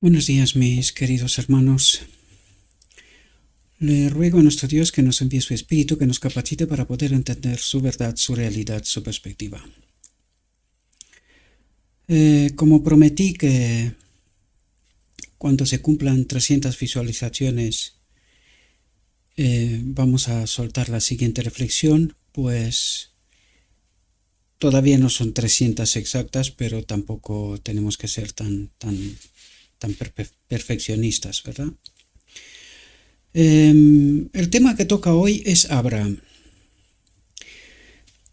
Buenos días, mis queridos hermanos. Le ruego a nuestro Dios que nos envíe su Espíritu, que nos capacite para poder entender su verdad, su realidad, su perspectiva. Como prometí que cuando se cumplan 300 visualizaciones vamos a soltar la siguiente reflexión, pues todavía no son 300 exactas, pero tampoco tenemos que ser tan perfeccionistas, ¿verdad? El tema que toca hoy es Abraham.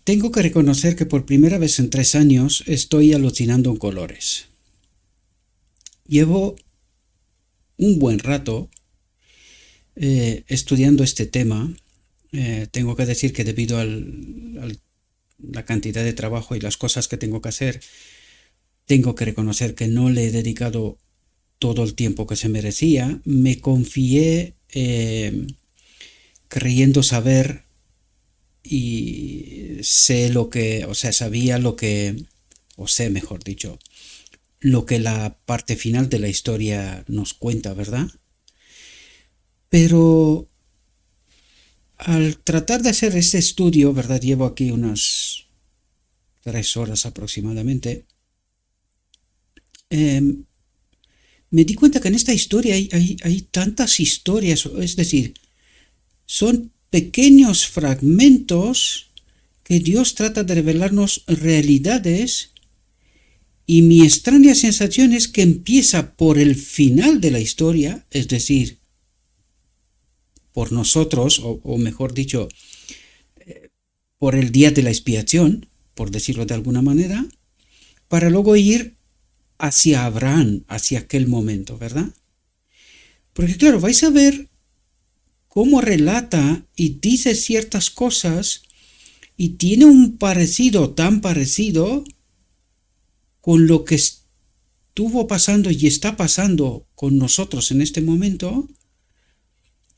Tengo que reconocer que por primera vez en 3 años estoy alucinando en colores. Llevo un buen rato estudiando este tema. Tengo que decir que debido a la cantidad de trabajo y las cosas que tengo que hacer, tengo que reconocer que no le he dedicado todo el tiempo que se merecía. Me confié creyendo saber y sabía mejor dicho, lo que la parte final de la historia nos cuenta, ¿verdad? Pero al tratar de hacer este estudio, ¿verdad? Llevo aquí unas 3 horas aproximadamente. Me di cuenta que en esta historia hay tantas historias, es decir, son pequeños fragmentos que Dios trata de revelarnos realidades, y mi extraña sensación es que empieza por el final de la historia, es decir, por nosotros, o mejor dicho, por el día de la expiación, por decirlo de alguna manera, para luego ir hacia Abraham, hacia aquel momento, ¿verdad? Porque claro, vais a ver cómo relata y dice ciertas cosas y tiene un parecido tan parecido con lo que estuvo pasando y está pasando con nosotros en este momento,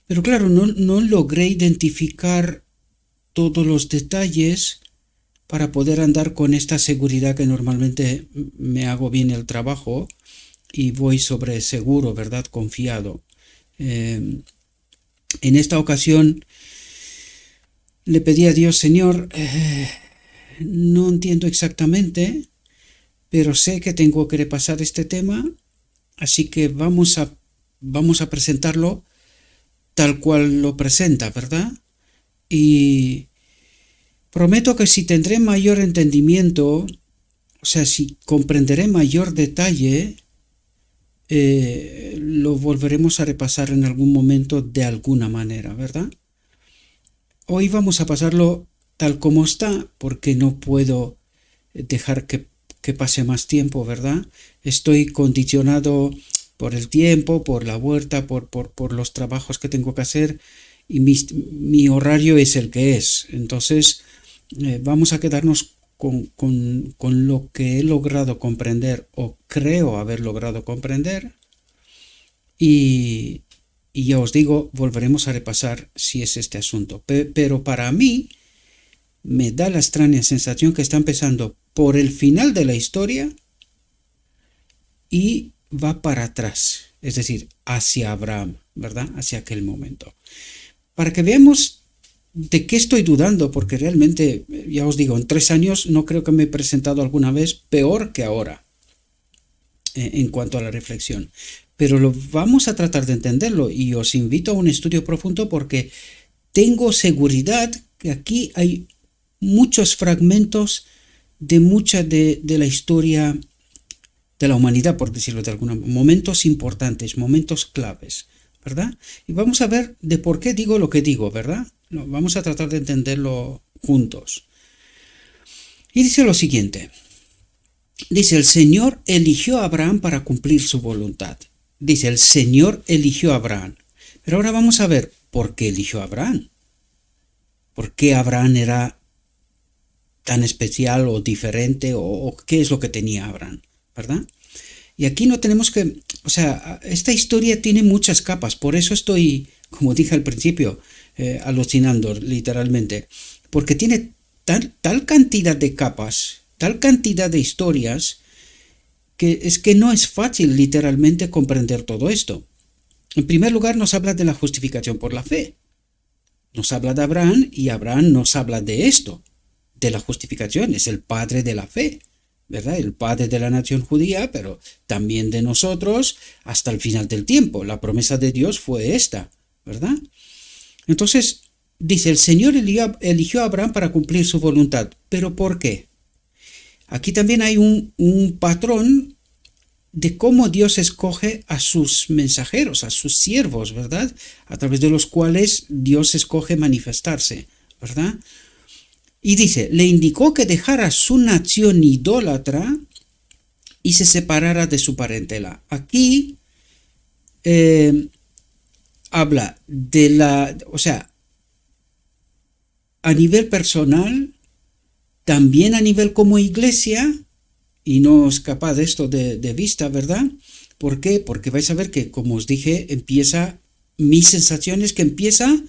pero claro, no logré identificar todos los detalles para poder andar con esta seguridad que normalmente me hago bien el trabajo y voy sobre seguro, ¿verdad? Confiado. En esta ocasión le pedí a Dios, Señor, no entiendo exactamente, pero sé que tengo que repasar este tema, así que vamos a presentarlo tal cual lo presenta, ¿verdad? Y prometo que si tendré mayor entendimiento, si comprenderé mayor detalle, lo volveremos a repasar en algún momento de alguna manera, ¿verdad? Hoy vamos a pasarlo tal como está, porque no puedo dejar que pase más tiempo, ¿verdad? Estoy condicionado por el tiempo, por la huerta, por los trabajos que tengo que hacer, y mi horario es el que es. Entonces vamos a quedarnos con lo que he logrado comprender o creo haber logrado comprender, y ya os digo, volveremos a repasar si es este asunto. Pero para mí me da la extraña sensación que está empezando por el final de la historia y va para atrás, es decir, hacia Abraham, ¿verdad? Hacia aquel momento. Para que veamos de qué estoy dudando, porque realmente, ya os digo, en 3 años no creo que me he presentado alguna vez peor que ahora en cuanto a la reflexión. Pero vamos a tratar de entenderlo, y os invito a un estudio profundo porque tengo seguridad que aquí hay muchos fragmentos de mucha de la historia de la humanidad, por decirlo de alguna manera, momentos importantes, momentos claves, ¿verdad? Y vamos a ver de por qué digo lo que digo, ¿verdad? Vamos a tratar de entenderlo juntos. Y dice lo siguiente. Dice, el Señor eligió a Abraham para cumplir su voluntad. Dice, el Señor eligió a Abraham. Pero ahora vamos a ver por qué eligió a Abraham. ¿Por qué Abraham era tan especial o diferente, o qué es lo que tenía Abraham, ¿verdad? Y aquí no tenemos que, esta historia tiene muchas capas, por eso estoy, como dije al principio, alucinando literalmente, porque tiene tal cantidad de capas, tal cantidad de historias, que no es fácil literalmente comprender todo esto. En primer lugar, nos habla de la justificación por la fe. Nos habla de Abraham y Abraham nos habla de esto, de la justificación. Es el padre de la fe, ¿verdad? El padre de la nación judía, pero también de nosotros hasta el final del tiempo. La promesa de Dios fue esta, ¿verdad? Entonces, dice, el Señor eligió a Abraham para cumplir su voluntad. ¿Pero por qué? Aquí también hay un patrón de cómo Dios escoge a sus mensajeros, a sus siervos, ¿verdad? A través de los cuales Dios escoge manifestarse, ¿verdad? Y dice, le indicó que dejara su nación idólatra y se separara de su parentela. Aquí habla de a nivel personal, también a nivel como iglesia, y no escapa de esto de vista, ¿verdad? ¿Por qué? Porque vais a ver que, como os dije, mi sensación es que empieza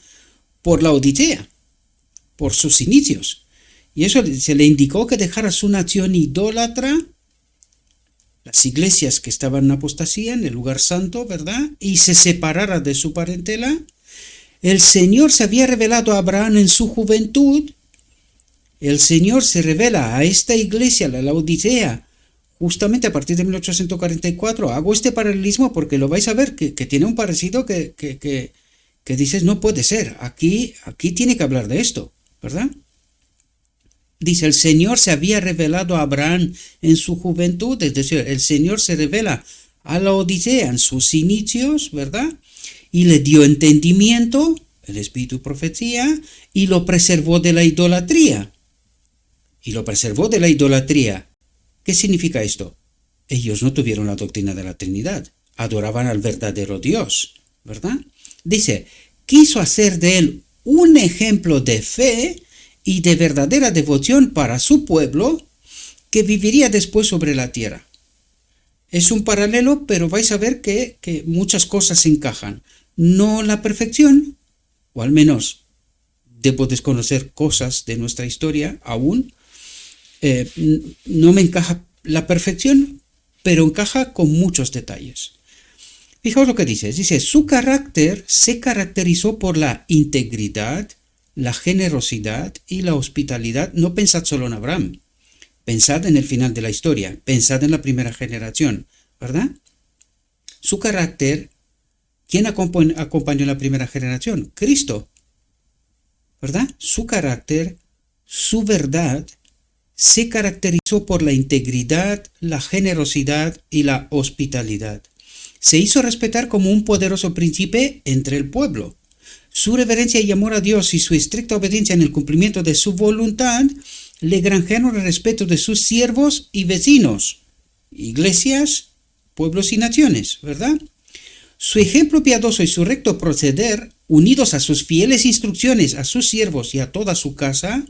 por la Odisea, por sus inicios. Y eso se le indicó que dejara su nación idólatra, las iglesias que estaban en apostasía, en el lugar santo, ¿verdad? Y se separara de su parentela. El Señor se había revelado a Abraham en su juventud. El Señor se revela a esta iglesia, la Laodicea, justamente a partir de 1844. Hago este paralelismo porque lo vais a ver, que tiene un parecido que dices, no puede ser, aquí tiene que hablar de esto, ¿verdad? Dice, el Señor se había revelado a Abraham en su juventud, es decir, el Señor se revela a la Odisea en sus inicios, ¿verdad? Y le dio entendimiento, el espíritu profecía, y lo preservó de la idolatría. ¿Qué significa esto? Ellos no tuvieron la doctrina de la Trinidad, adoraban al verdadero Dios, ¿verdad? Dice, quiso hacer de él un ejemplo de fe y de verdadera devoción para su pueblo que viviría después sobre la tierra. Es un paralelo, pero vais a ver que muchas cosas encajan. No la perfección, o al menos debo desconocer cosas de nuestra historia aún. No me encaja la perfección, pero encaja con muchos detalles. Fijaos lo que dice. Dice, su carácter se caracterizó por la integridad, la generosidad y la hospitalidad. No pensad solo en Abraham, pensad en el final de la historia, pensad en la primera generación, ¿verdad? Su carácter, ¿quién acompañó en la primera generación? Cristo, ¿verdad? Su carácter, su verdad, se caracterizó por la integridad, la generosidad y la hospitalidad. Se hizo respetar como un poderoso príncipe entre el pueblo. Su reverencia y amor a Dios y su estricta obediencia en el cumplimiento de su voluntad le granjearon el respeto de sus siervos y vecinos, iglesias, pueblos y naciones, ¿verdad? Su ejemplo piadoso y su recto proceder, unidos a sus fieles instrucciones a sus siervos y a toda su casa,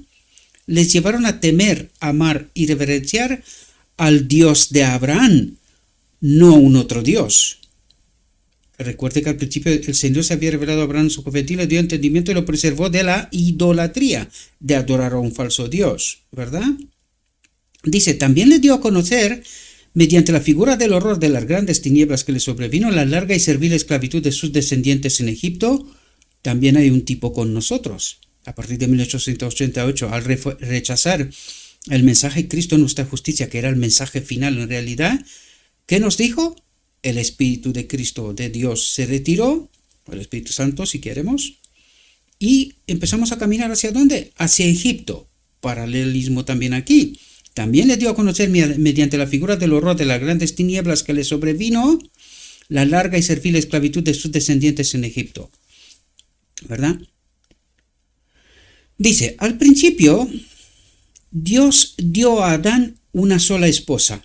les llevaron a temer, amar y reverenciar al Dios de Abraham, no un otro Dios. Recuerde que al principio el Señor se había revelado a Abraham en su juventud, le dio entendimiento y lo preservó de la idolatría, de adorar a un falso Dios, ¿verdad? Dice, también le dio a conocer, mediante la figura del horror de las grandes tinieblas que le sobrevino, la larga y servil esclavitud de sus descendientes en Egipto. También hay un tipo con nosotros. A partir de 1888, al rechazar el mensaje de Cristo, nuestra justicia, que era el mensaje final en realidad, ¿qué nos dijo? El Espíritu de Cristo, de Dios, se retiró, el Espíritu Santo, si queremos, y empezamos a caminar ¿hacia dónde? Hacia Egipto. Paralelismo también aquí. También le dio a conocer mediante la figura del horror de las grandes tinieblas que le sobrevino, la larga y servil esclavitud de sus descendientes en Egipto. ¿Verdad? Dice, al principio, Dios dio a Adán una sola esposa.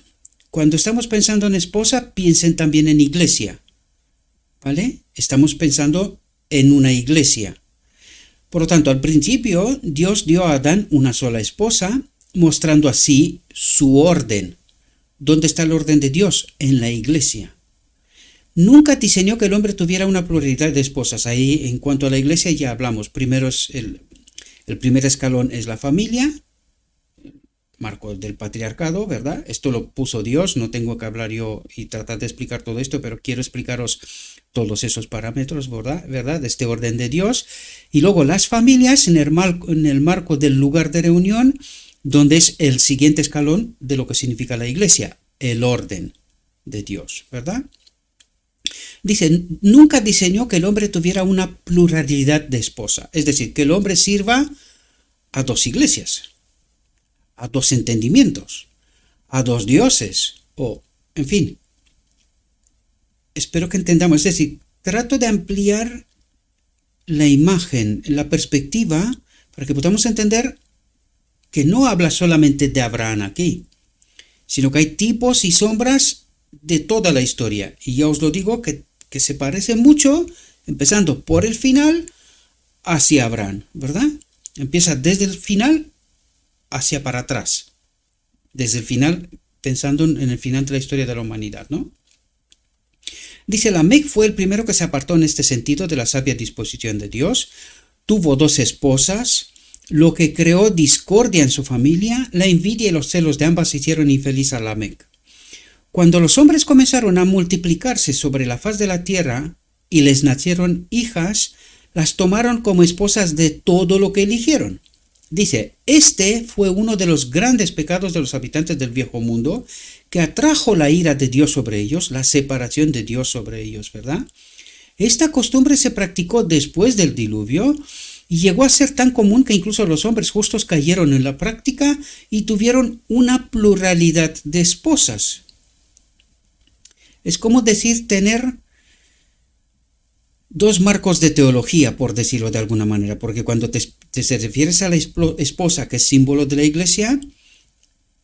Cuando estamos pensando en esposa, piensen también en iglesia, ¿vale? Estamos pensando en una iglesia. Por lo tanto, al principio, Dios dio a Adán una sola esposa, mostrando así su orden. ¿Dónde está el orden de Dios? En la iglesia. Nunca diseñó que el hombre tuviera una pluralidad de esposas. Ahí, en cuanto a la iglesia, ya hablamos. Primero es el primer escalón es la familia, marco del patriarcado, ¿verdad? Esto lo puso Dios, no tengo que hablar yo y tratar de explicar todo esto, pero quiero explicaros todos esos parámetros, ¿verdad? De este orden de Dios. Y luego las familias en el marco del lugar de reunión, donde es el siguiente escalón de lo que significa la iglesia, el orden de Dios, ¿verdad? Dice, nunca diseñó que el hombre tuviera una pluralidad de esposa, es decir, que el hombre sirva a dos iglesias, a dos entendimientos, a dos dioses, o, en fin, espero que entendamos, es decir, trato de ampliar la imagen, la perspectiva, para que podamos entender que no habla solamente de Abraham aquí, sino que hay tipos y sombras de toda la historia, y ya os lo digo que se parece mucho, empezando por el final hacia Abraham, ¿verdad? Empieza desde el final hacia para atrás, desde el final, pensando en el final de la historia de la humanidad, ¿no? Dice, Lamec fue el primero que se apartó en este sentido de la sabia disposición de Dios, tuvo 2 esposas, lo que creó discordia en su familia, la envidia y los celos de ambas hicieron infeliz a Lamec. Cuando los hombres comenzaron a multiplicarse sobre la faz de la tierra y les nacieron hijas, las tomaron como esposas de todo lo que eligieron. Dice, este fue uno de los grandes pecados de los habitantes del viejo mundo, que atrajo la ira de Dios sobre ellos, la separación de Dios sobre ellos, ¿verdad? Esta costumbre se practicó después del diluvio y llegó a ser tan común que incluso los hombres justos cayeron en la práctica y tuvieron una pluralidad de esposas. Es como decir tener 2 marcos de teología, por decirlo de alguna manera, porque cuando te refieres a la esposa, que es símbolo de la iglesia,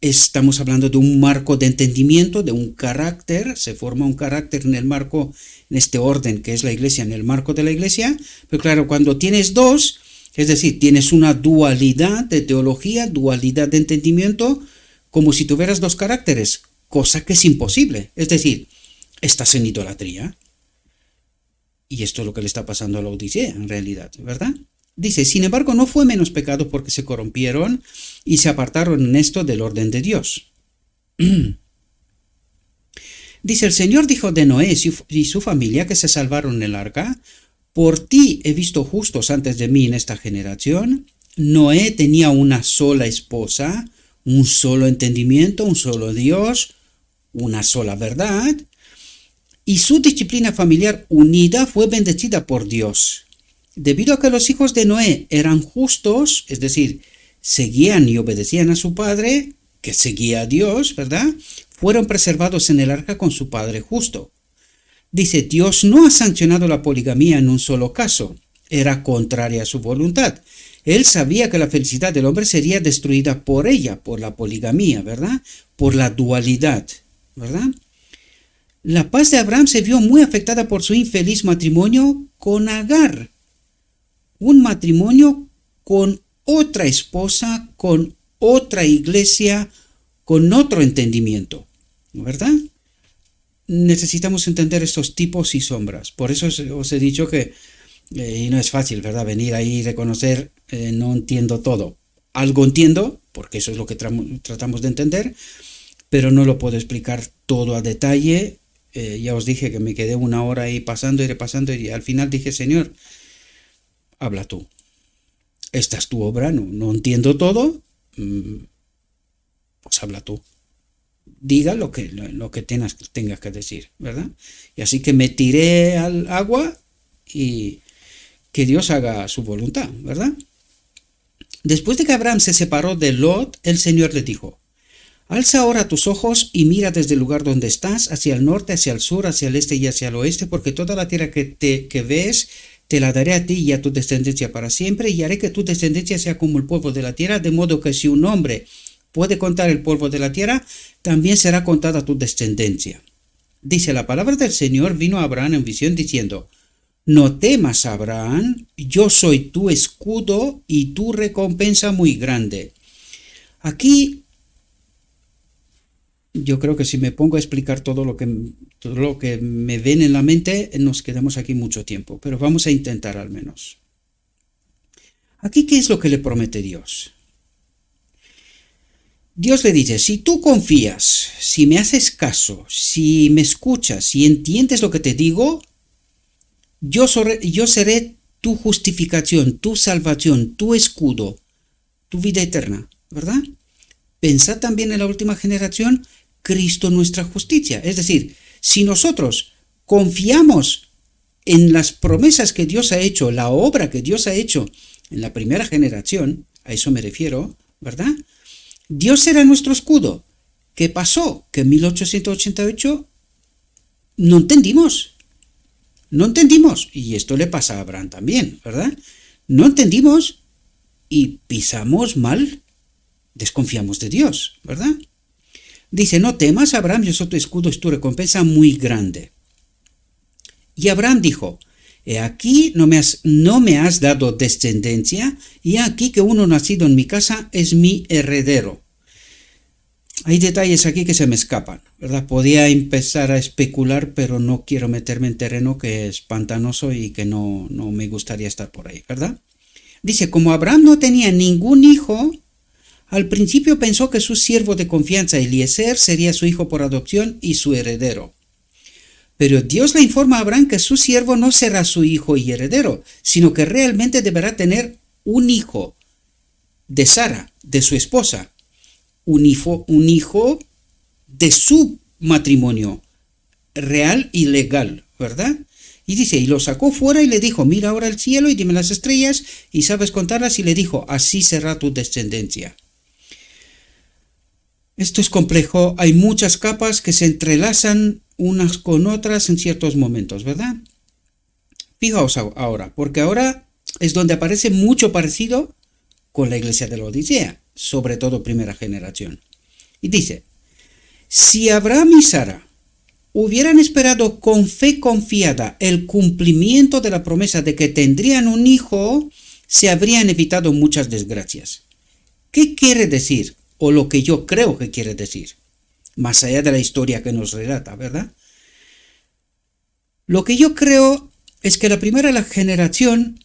estamos hablando de un marco de entendimiento, de un carácter, se forma un carácter en el marco, en este orden que es la iglesia, en el marco de la iglesia, pero claro, cuando tienes 2, es decir, tienes una dualidad de teología, dualidad de entendimiento, como si tuvieras 2 caracteres, cosa que es imposible, es decir, estás en idolatría. Y esto es lo que le está pasando a la Odisea, en realidad, ¿verdad? Dice, sin embargo, no fue menos pecado porque se corrompieron y se apartaron en esto del orden de Dios. Dice, el Señor dijo de Noé y su familia que se salvaron en el arca, por ti he visto justos antes de mí en esta generación. Noé tenía una sola esposa, un solo entendimiento, un solo Dios, una sola verdad, y su disciplina familiar unida fue bendecida por Dios. Debido a que los hijos de Noé eran justos, es decir, seguían y obedecían a su padre, que seguía a Dios, ¿verdad? Fueron preservados en el arca con su padre justo. Dice, Dios no ha sancionado la poligamía en un solo caso, era contraria a su voluntad. Él sabía que la felicidad del hombre sería destruida por ella, por la poligamía, ¿verdad? Por la dualidad, ¿verdad? La paz de Abraham se vio muy afectada por su infeliz matrimonio con Agar. Un matrimonio con otra esposa, con otra iglesia, con otro entendimiento, ¿verdad? Necesitamos entender estos tipos y sombras. Por eso os he dicho que, y no es fácil, ¿verdad? Venir ahí y reconocer, no entiendo todo. Algo entiendo, porque eso es lo que tratamos de entender, pero no lo puedo explicar todo a detalle. Ya os dije que me quedé 1 hora ahí pasando y al final dije, Señor, habla tú. Esta es tu obra, no entiendo todo, pues habla tú. Diga lo que tengas que decir, ¿verdad? Y así que me tiré al agua y que Dios haga su voluntad, ¿verdad? Después de que Abraham se separó de Lot, el Señor le dijo, alza ahora tus ojos y mira desde el lugar donde estás, hacia el norte, hacia el sur, hacia el este y hacia el oeste, porque toda la tierra que ves te la daré a ti y a tu descendencia para siempre, y haré que tu descendencia sea como el polvo de la tierra, de modo que si un hombre puede contar el polvo de la tierra, también será contada tu descendencia. Dice, la palabra del Señor vino a Abraham en visión diciendo, no temas, Abraham, yo soy tu escudo y tu recompensa muy grande. Aquí yo creo que si me pongo a explicar todo lo que me ven en la mente, nos quedamos aquí mucho tiempo, pero vamos a intentar al menos. Aquí, ¿qué es lo que le promete Dios? Dios le dice, si tú confías, si me haces caso, si me escuchas, si entiendes lo que te digo, yo seré tu justificación, tu salvación, tu escudo, tu vida eterna, ¿verdad? Pensad también en la última generación, Cristo nuestra justicia. Es decir, si nosotros confiamos en las promesas que Dios ha hecho, la obra que Dios ha hecho en la primera generación, a eso me refiero, ¿verdad? Dios será nuestro escudo. ¿Qué pasó? Que en 1888 no entendimos. No entendimos. Y esto le pasa a Abraham también, ¿verdad? No entendimos y pisamos mal. Desconfiamos de Dios, ¿verdad? Dice, no temas, Abraham, yo soy tu escudo, es tu recompensa muy grande. Y Abraham dijo, he aquí no me has dado descendencia, y aquí que uno nacido en mi casa es mi heredero. Hay detalles aquí que se me escapan, ¿verdad? Podía empezar a especular, pero no quiero meterme en terreno que es pantanoso y que no me gustaría estar por ahí, ¿verdad? Dice, como Abraham no tenía ningún hijo, al principio pensó que su siervo de confianza Eliezer sería su hijo por adopción y su heredero. Pero Dios le informa a Abraham que su siervo no será su hijo y heredero, sino que realmente deberá tener un hijo de Sara, de su esposa, un hijo de su matrimonio, real y legal, ¿verdad? Y dice, y lo sacó fuera y le dijo, mira ahora el cielo y dime las estrellas, y sabes contarlas, y le dijo, así será tu descendencia. Esto es complejo, hay muchas capas que se entrelazan unas con otras en ciertos momentos, ¿verdad? Fijaos ahora, porque ahora es donde aparece mucho parecido con la iglesia de la Odisea, sobre todo primera generación. Y dice, si Abraham y Sara hubieran esperado con fe confiada el cumplimiento de la promesa de que tendrían un hijo, se habrían evitado muchas desgracias. ¿Qué quiere decir? O lo que yo creo que quiere decir, más allá de la historia que nos relata, ¿verdad? Lo que yo creo es que la primera generación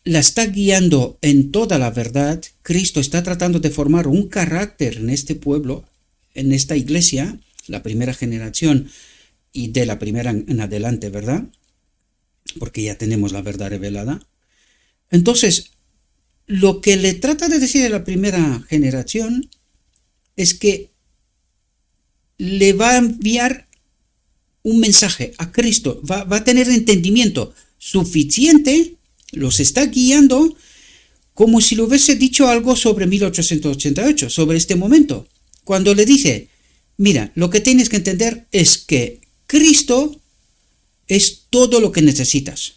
la está guiando en toda la verdad. Cristo está tratando de formar un carácter en este pueblo, en esta iglesia, la primera generación y de la primera en adelante, ¿verdad? Porque ya tenemos la verdad revelada. Entonces, lo que le trata de decir a la primera generación es que le va a enviar un mensaje a Cristo, va a tener entendimiento suficiente, los está guiando como si le hubiese dicho algo sobre 1888, sobre este momento, cuando le dice, mira, lo que tienes que entender es que Cristo es todo lo que necesitas,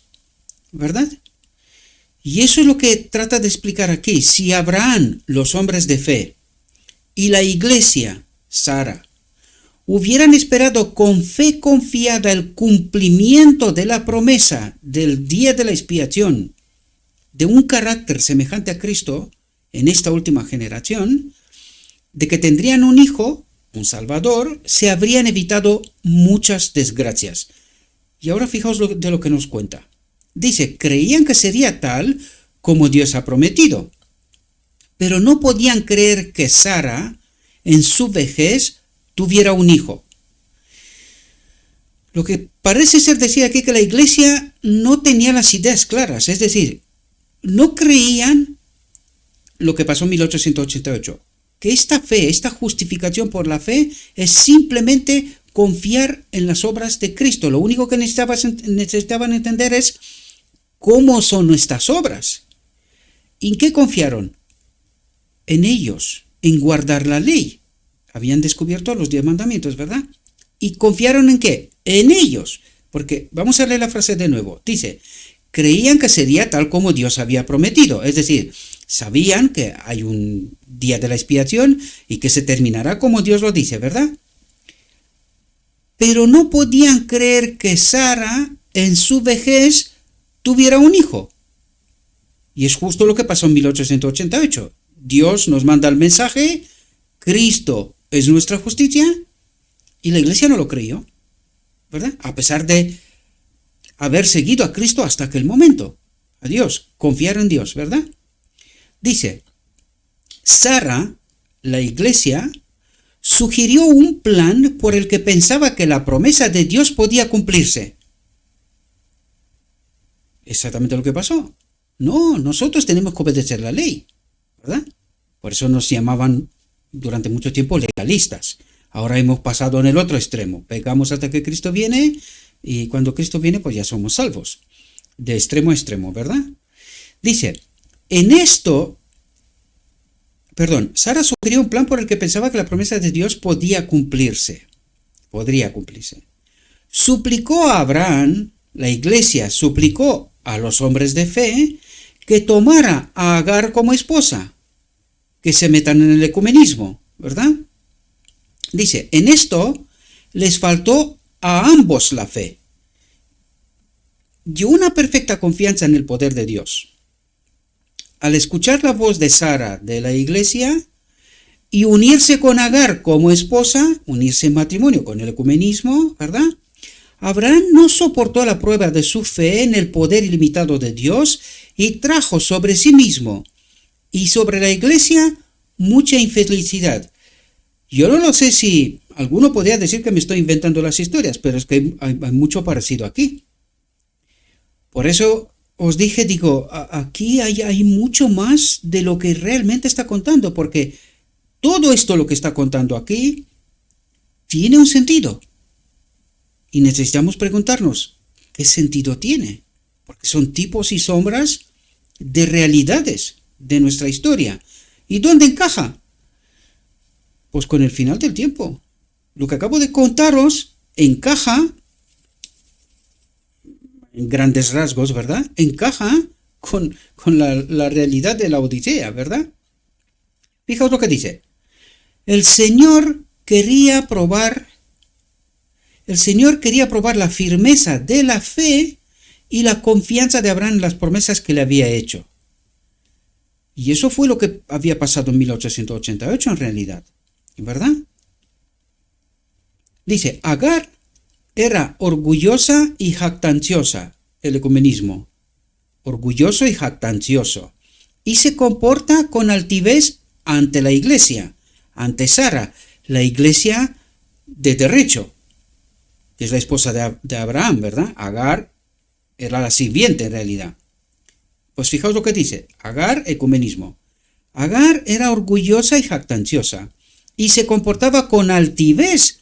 ¿verdad? Y eso es lo que trata de explicar aquí. Si Abraham, los hombres de fe, y la iglesia, Sara, hubieran esperado con fe confiada el cumplimiento de la promesa del día de la expiación, de un carácter semejante a Cristo en esta última generación, de que tendrían un hijo, un Salvador, se habrían evitado muchas desgracias. Y ahora fijaos de lo que nos cuenta. Dice, creían que sería tal como Dios ha prometido, pero no podían creer que Sara, en su vejez, tuviera un hijo. Lo que parece ser decir aquí que la iglesia no tenía las ideas claras, es decir, no creían lo que pasó en 1888, que esta fe, esta justificación por la fe es simplemente confiar en las obras de Cristo. Lo único que necesitaban entender es cómo son nuestras obras. ¿En qué confiaron? En ellos, en guardar la ley. Habían descubierto los 10 mandamientos, ¿verdad? ¿Y confiaron en qué? En ellos. Porque, vamos a leer la frase de nuevo. Dice, creían que sería tal como Dios había prometido. Es decir, sabían que hay un día de la expiación y que se terminará como Dios lo dice, ¿verdad? Pero no podían creer que Sara, en su vejez, tuviera un hijo. Y es justo lo que pasó en 1888. Dios nos manda el mensaje, Cristo es nuestra justicia, y la iglesia no lo creyó, ¿verdad? A pesar de haber seguido a Cristo hasta aquel momento. A Dios, confiar en Dios, ¿verdad? Dice, Sara, la iglesia, sugirió un plan por el que pensaba que la promesa de Dios podía cumplirse. Exactamente lo que pasó. No, nosotros tenemos que obedecer la ley, ¿verdad? Por eso nos llamaban durante mucho tiempo legalistas. Ahora hemos pasado en el otro extremo. Pecamos hasta que Cristo viene y cuando Cristo viene pues ya somos salvos. De extremo a extremo, ¿verdad? Dice, Sara sugirió un plan por el que pensaba que la promesa de Dios podría cumplirse. Suplicó a Abraham, la iglesia suplicó a los hombres de fe que tomara a Agar como esposa, que se metan en el ecumenismo, ¿verdad? Dice, en esto les faltó a ambos la fe y una perfecta confianza en el poder de Dios. Al escuchar la voz de Sara de la iglesia y unirse con Agar como esposa, unirse en matrimonio con el ecumenismo, ¿verdad? Abraham no soportó la prueba de su fe en el poder ilimitado de Dios y trajo sobre sí mismo y sobre la iglesia mucha infelicidad. Yo no lo sé si alguno podría decir que me estoy inventando las historias, pero es que hay mucho parecido aquí. Por eso os dije, aquí hay mucho más de lo que realmente está contando, porque todo esto lo que está contando aquí tiene un sentido. Y necesitamos preguntarnos, ¿qué sentido tiene? Porque son tipos y sombras de realidades de nuestra historia. ¿Y dónde encaja? Pues con el final del tiempo. Lo que acabo de contaros encaja, en grandes rasgos, ¿verdad? Encaja con la realidad de la Odisea, ¿verdad? Fijaos lo que dice. El Señor quería probar la firmeza de la fe y la confianza de Abraham en las promesas que le había hecho. Y eso fue lo que había pasado en 1888 en realidad, ¿verdad? Dice, Agar era orgullosa y jactanciosa, el ecumenismo, orgulloso y jactancioso, y se comporta con altivez ante la iglesia, ante Sara, la iglesia de derecho, que es la esposa de Abraham, ¿verdad? Agar era la sirviente en realidad. Pues fijaos lo que dice, Agar, ecumenismo. Agar era orgullosa y jactanciosa, y se comportaba con altivez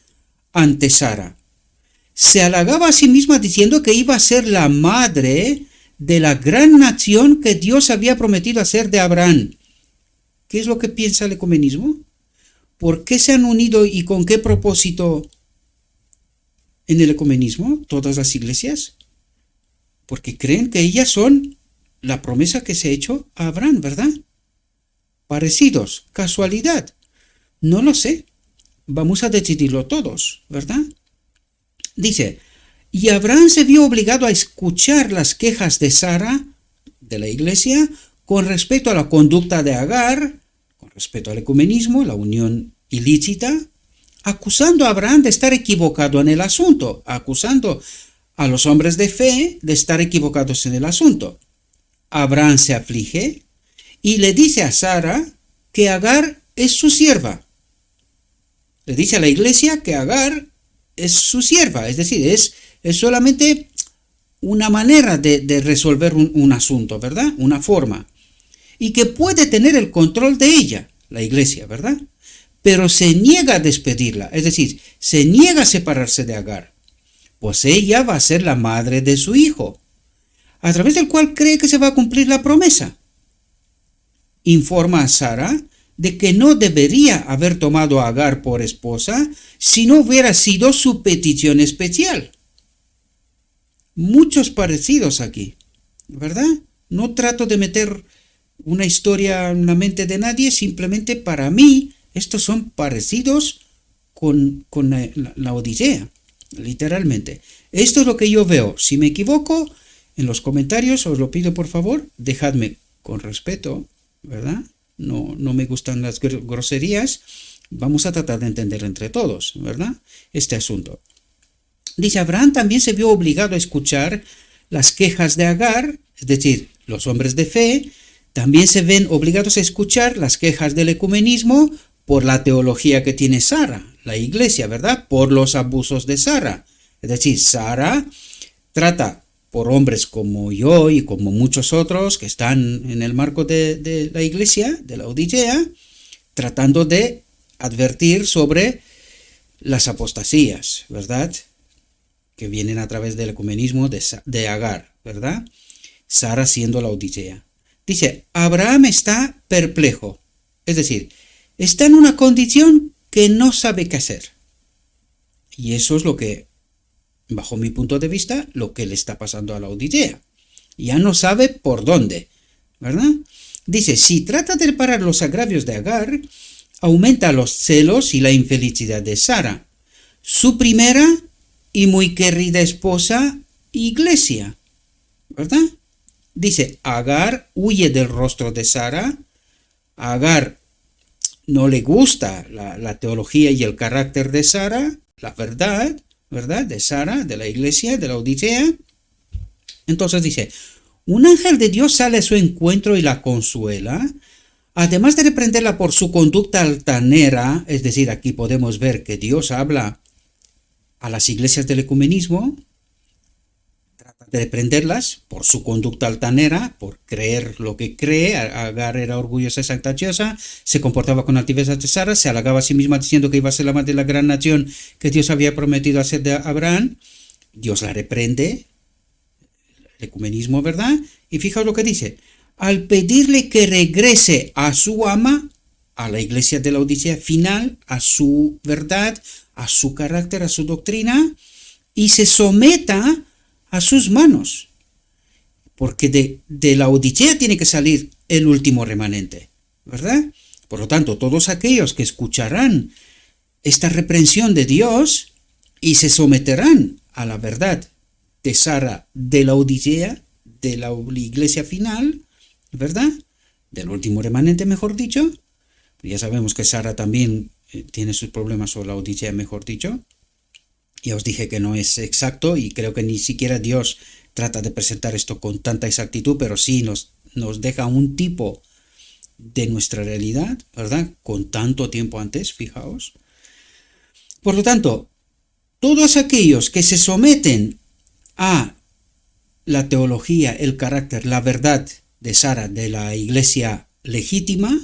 ante Sara. Se halagaba a sí misma diciendo que iba a ser la madre de la gran nación que Dios había prometido hacer de Abraham. ¿Qué es lo que piensa el ecumenismo? ¿Por qué se han unido y con qué propósito en el ecumenismo todas las iglesias? Porque creen que ellas son la promesa que se ha hecho a Abraham, ¿verdad? Parecidos, casualidad, no lo sé. Vamos a decidirlo todos, ¿verdad? Dice, y Abraham se vio obligado a escuchar las quejas de Sara, de la iglesia, con respecto a la conducta de Agar, con respecto al ecumenismo, la unión ilícita, acusando a Abraham de estar equivocado en el asunto, acusando a los hombres de fe de estar equivocados en el asunto. Abraham se aflige y le dice a Sara que Agar es su sierva. Le dice a la iglesia que Agar es su sierva, es decir, es solamente una manera de resolver un asunto, ¿verdad? Una forma. Y que puede tener el control de ella, la iglesia, ¿verdad? Pero se niega a despedirla, es decir, se niega a separarse de Agar, pues ella va a ser la madre de su hijo, a través del cual cree que se va a cumplir la promesa. Informa a Sara de que no debería haber tomado a Agar por esposa si no hubiera sido su petición especial. Muchos parecidos aquí, ¿verdad? No trato de meter una historia en la mente de nadie, simplemente para mí estos son parecidos con la Odisea, literalmente. Esto es lo que yo veo. Si me equivoco, en los comentarios os lo pido por favor, dejadme con respeto, ¿verdad? No me gustan las groserías. Vamos a tratar de entender entre todos, ¿verdad? Este asunto. Dice, Abraham también se vio obligado a escuchar las quejas de Agar, es decir, los hombres de fe también se ven obligados a escuchar las quejas del ecumenismo por la teología que tiene Sara, la iglesia, ¿verdad? Por los abusos de Sara. Es decir, Sara trata por hombres como yo y como muchos otros que están en el marco de la iglesia, de la Odisea, tratando de advertir sobre las apostasías, ¿verdad? Que vienen a través del ecumenismo de Agar, ¿verdad? Sara siendo la Odisea. Dice, Abraham está perplejo, es decir, está en una condición que no sabe qué hacer. Y eso es lo que, bajo mi punto de vista, lo que le está pasando a la Odisea. Ya no sabe por dónde, ¿verdad? Dice, si trata de reparar los agravios de Agar, aumenta los celos y la infelicidad de Sara, su primera y muy querida esposa, iglesia, ¿verdad? Dice, Agar huye del rostro de Sara. A Agar no le gusta la teología y el carácter de Sara, la verdad, ¿verdad? De Sara, de la iglesia, de la Odisea. Entonces dice, un ángel de Dios sale a su encuentro y la consuela, además de reprenderla por su conducta altanera. Es decir, aquí podemos ver que Dios habla a las iglesias del ecumenismo, trata de reprenderlas por su conducta altanera, por creer lo que cree. Agar era orgullosa y jactanciosa, se comportaba con altivez ante Sara, se halagaba a sí misma diciendo que iba a ser la madre de la gran nación que Dios había prometido hacer de Abraham. Dios la reprende, el ecumenismo, ¿verdad? Y fijaos lo que dice, al pedirle que regrese a su ama, a la iglesia de la Odisea final, a su verdad, a su carácter, a su doctrina, y se someta a sus manos, porque de la Odisea tiene que salir el último remanente, ¿verdad? Por lo tanto, todos aquellos que escucharán esta reprensión de Dios y se someterán a la verdad de Sara, de la Odisea, de la iglesia final, ¿verdad? Del último remanente, mejor dicho. Ya sabemos que Sara también tiene sus problemas, o la Odisea, mejor dicho. Ya os dije que no es exacto y creo que ni siquiera Dios trata de presentar esto con tanta exactitud, pero sí nos deja un tipo de nuestra realidad, ¿verdad? Con tanto tiempo antes, fijaos. Por lo tanto, todos aquellos que se someten a la teología, el carácter, la verdad de Sara, de la iglesia legítima,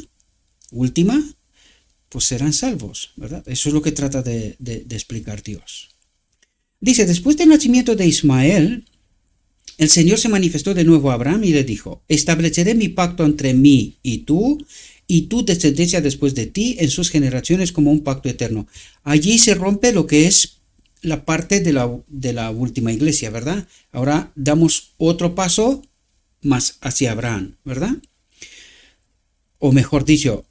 última, pues serán salvos, ¿verdad? Eso es lo que trata de explicar Dios. Dice, después del nacimiento de Ismael, el Señor se manifestó de nuevo a Abraham y le dijo, estableceré mi pacto entre mí y tu descendencia después de ti en sus generaciones como un pacto eterno. Allí se rompe lo que es la parte de la última iglesia, ¿verdad? Ahora damos otro paso más hacia Abraham, ¿verdad? O mejor dicho,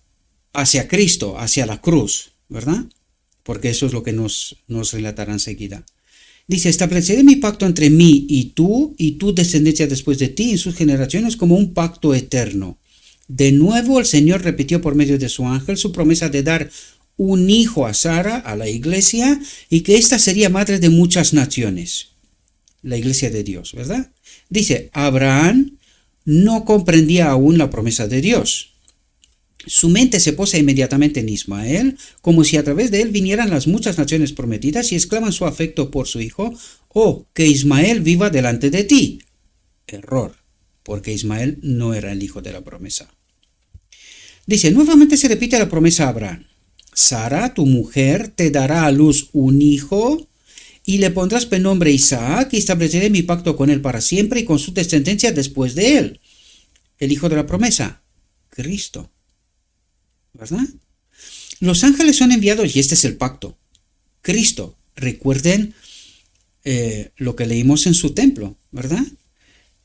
hacia Cristo, hacia la cruz, ¿verdad? Porque eso es lo que nos relatará enseguida. Dice, estableceré mi pacto entre mí y tu descendencia después de ti en sus generaciones como un pacto eterno. De nuevo el Señor repitió por medio de su ángel su promesa de dar un hijo a Sara, a la iglesia, y que ésta sería madre de muchas naciones. La iglesia de Dios, ¿verdad? Dice, Abraham no comprendía aún la promesa de Dios. Su mente se posa inmediatamente en Ismael, como si a través de él vinieran las muchas naciones prometidas y exclaman su afecto por su hijo, oh, que Ismael viva delante de ti. Error, porque Ismael no era el hijo de la promesa. Dice, nuevamente se repite la promesa a Abraham. Sara, tu mujer, te dará a luz un hijo y le pondrás por nombre Isaac y estableceré mi pacto con él para siempre y con su descendencia después de él. El hijo de la promesa, Cristo. ¿Verdad? Los ángeles son enviados y este es el pacto. Cristo, recuerden lo que leímos en su templo, ¿verdad?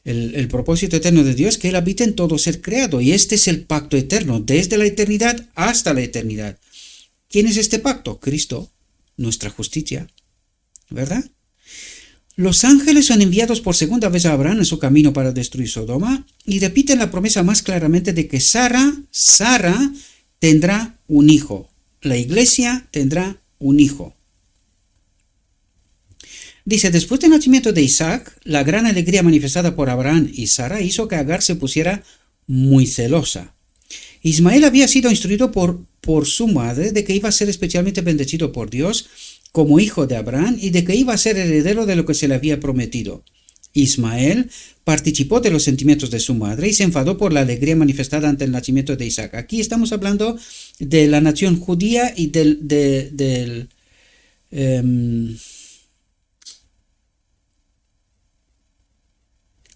El propósito eterno de Dios es que Él habita en todo ser creado y este es el pacto eterno, desde la eternidad hasta la eternidad. ¿Quién es este pacto? Cristo, nuestra justicia, ¿verdad? Los ángeles son enviados por segunda vez a Abraham en su camino para destruir Sodoma y repiten la promesa más claramente de que Sara tendrá un hijo. La iglesia tendrá un hijo. Dice, después del nacimiento de Isaac, la gran alegría manifestada por Abraham y Sara hizo que Agar se pusiera muy celosa. Ismael había sido instruido por su madre de que iba a ser especialmente bendecido por Dios como hijo de Abraham y de que iba a ser heredero de lo que se le había prometido. Ismael participó de los sentimientos de su madre y se enfadó por la alegría manifestada ante el nacimiento de Isaac. Aquí estamos hablando de la nación judía y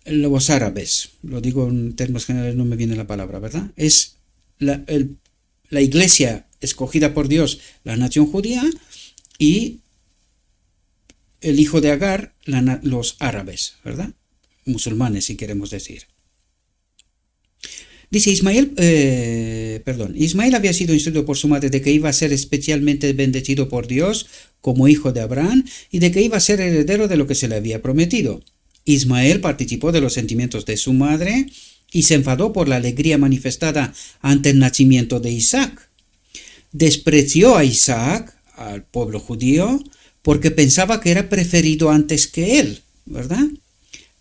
los árabes. Lo digo en términos generales, no me viene la palabra, ¿verdad? Es la iglesia escogida por Dios, la nación judía, y el hijo de Agar, los árabes, ¿verdad? Musulmanes, si queremos decir. Dice Ismael había sido instruido por su madre de que iba a ser especialmente bendecido por Dios como hijo de Abraham y de que iba a ser heredero de lo que se le había prometido. Ismael participó de los sentimientos de su madre y se enfadó por la alegría manifestada ante el nacimiento de Isaac. Despreció a Isaac, al pueblo judío, porque pensaba que era preferido antes que él, ¿verdad?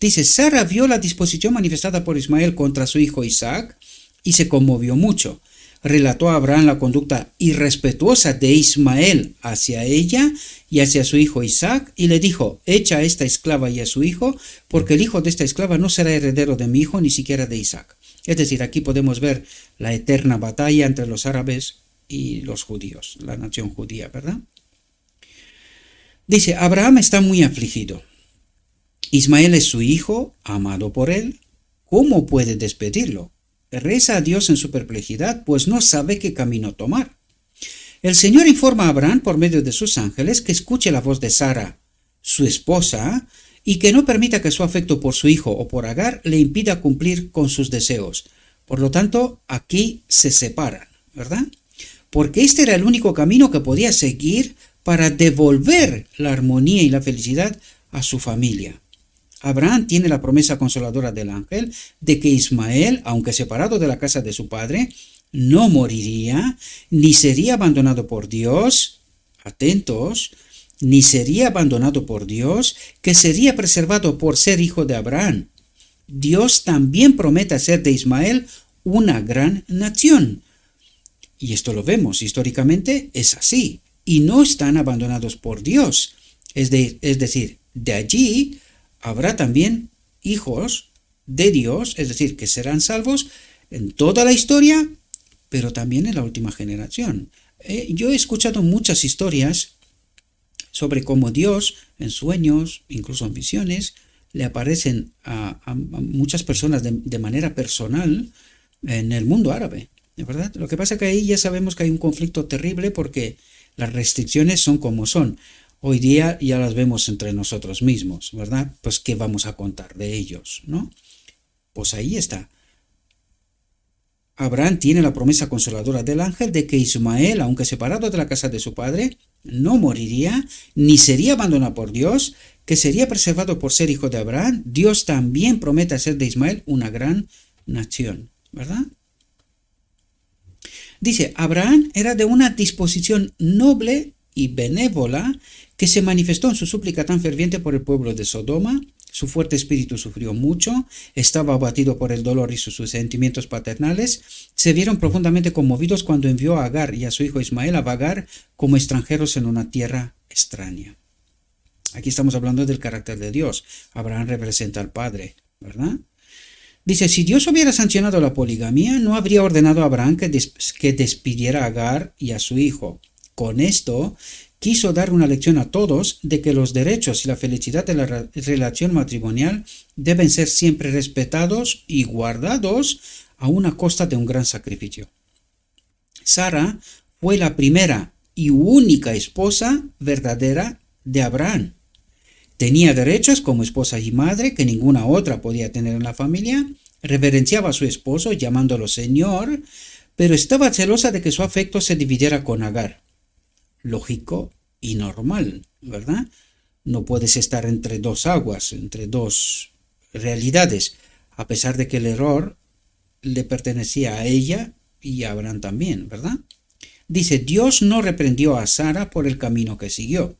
Dice, Sara vio la disposición manifestada por Ismael contra su hijo Isaac y se conmovió mucho. Relató a Abraham la conducta irrespetuosa de Ismael hacia ella y hacia su hijo Isaac y le dijo, echa a esta esclava y a su hijo, porque el hijo de esta esclava no será heredero de mi hijo ni siquiera de Isaac. Es decir, aquí podemos ver la eterna batalla entre los árabes y los judíos, la nación judía, ¿verdad? Dice, Abraham está muy afligido. Ismael es su hijo, amado por él. ¿Cómo puede despedirlo? Reza a Dios en su perplejidad, pues no sabe qué camino tomar. El Señor informa a Abraham por medio de sus ángeles que escuche la voz de Sara, su esposa, y que no permita que su afecto por su hijo o por Agar le impida cumplir con sus deseos. Por lo tanto, aquí se separan, ¿verdad? Porque este era el único camino que podía seguir para devolver la armonía y la felicidad a su familia. Abraham tiene la promesa consoladora del ángel de que Ismael, aunque separado de la casa de su padre, no moriría, ni sería abandonado por Dios, atentos, ni sería abandonado por Dios, que sería preservado por ser hijo de Abraham. Dios también promete hacer de Ismael una gran nación. Y esto lo vemos, históricamente es así, y no están abandonados por Dios. Es decir, de allí habrá también hijos de Dios, es decir, que serán salvos en toda la historia, pero también en la última generación. Yo he escuchado muchas historias sobre cómo Dios, en sueños, incluso en visiones, le aparecen a muchas personas de manera personal en el mundo árabe, ¿verdad? Lo que pasa es que ahí ya sabemos que hay un conflicto terrible porque las restricciones son como son. Hoy día ya las vemos entre nosotros mismos, ¿verdad? Pues ¿qué vamos a contar de ellos, no? Pues ahí está. Abraham tiene la promesa consoladora del ángel de que Ismael, aunque separado de la casa de su padre, no moriría, ni sería abandonado por Dios, que sería preservado por ser hijo de Abraham. Dios también promete hacer de Ismael una gran nación, ¿verdad? Dice, Abraham era de una disposición noble y benévola que se manifestó en su súplica tan ferviente por el pueblo de Sodoma. Su fuerte espíritu sufrió mucho, estaba abatido por el dolor y sus sentimientos paternales. Se vieron profundamente conmovidos cuando envió a Agar y a su hijo Ismael a vagar como extranjeros en una tierra extraña. Aquí estamos hablando del carácter de Dios. Abraham representa al Padre, ¿verdad? Dice, si Dios hubiera sancionado la poligamia, no habría ordenado a Abraham que despidiera a Agar y a su hijo. Con esto, quiso dar una lección a todos de que los derechos y la felicidad de la relación matrimonial deben ser siempre respetados y guardados a una costa de un gran sacrificio. Sara fue la primera y única esposa verdadera de Abraham. Tenía derechos como esposa y madre que ninguna otra podía tener en la familia, reverenciaba a su esposo llamándolo Señor, pero estaba celosa de que su afecto se dividiera con Agar. Lógico y normal, ¿verdad? No puedes estar entre dos aguas, entre dos realidades, a pesar de que el error le pertenecía a ella y a Abraham también, ¿verdad? Dice, Dios no reprendió a Sara por el camino que siguió.